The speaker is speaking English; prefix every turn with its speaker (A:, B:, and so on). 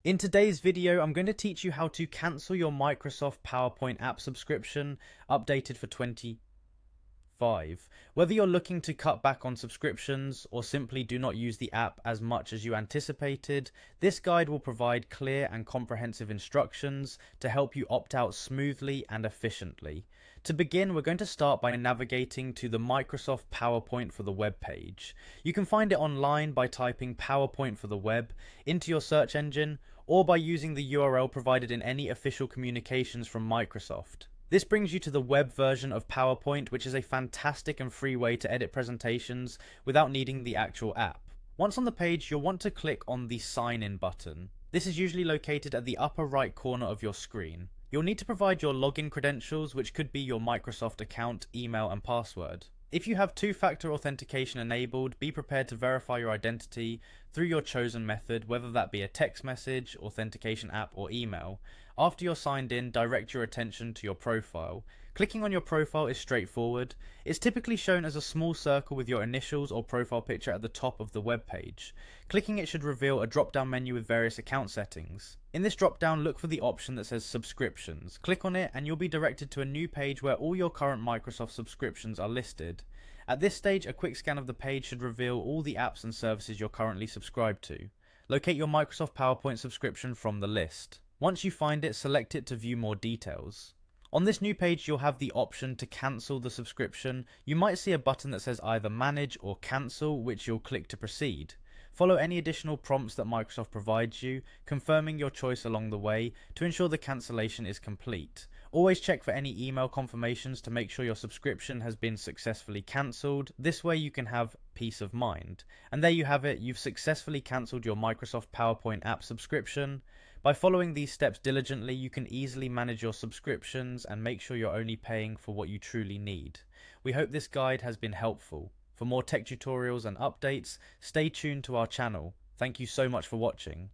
A: In today's video, I'm going to teach you how to cancel your Microsoft PowerPoint app subscription updated for 25. Whether you're looking to cut back on subscriptions or simply do not use the app as much as you anticipated, this guide will provide clear and comprehensive instructions to help you opt out smoothly and efficiently. To begin, we're going to start by navigating to the Microsoft PowerPoint for the web page. You can find it online by typing PowerPoint for the web into your search engine or by using the URL provided in any official communications from Microsoft. This brings you to the web version of PowerPoint, which is a fantastic and free way to edit presentations without needing the actual app. Once on the page, you'll want to click on the Sign In button. This is usually located at the upper right corner of your screen. You'll need to provide your login credentials, which could be your Microsoft account, email, and password. If you have two-factor authentication enabled, be prepared to verify your identity through your chosen method, whether that be a text message, authentication app, or email. After you're signed in, direct your attention to your profile. Clicking on your profile is straightforward. It's typically shown as a small circle with your initials or profile picture at the top of the web page. Clicking it should reveal a drop-down menu with various account settings. In this drop-down, look for the option that says Subscriptions. Click on it and you'll be directed to a new page where all your current Microsoft subscriptions are listed. At this stage, a quick scan of the page should reveal all the apps and services you're currently subscribed to. Locate your Microsoft PowerPoint subscription from the list. Once you find it, select it to view more details. On this new page, you'll have the option to cancel the subscription. You might see a button that says either Manage or Cancel, which you'll click to proceed. Follow any additional prompts that Microsoft provides you, confirming your choice along the way to ensure the cancellation is complete. Always check for any email confirmations to make sure your subscription has been successfully cancelled. This way you can have peace of mind. And there you have it, you've successfully cancelled your Microsoft PowerPoint app subscription. By following these steps diligently, you can easily manage your subscriptions and make sure you're only paying for what you truly need. We hope this guide has been helpful. For more tech tutorials and updates, stay tuned to our channel. Thank you so much for watching.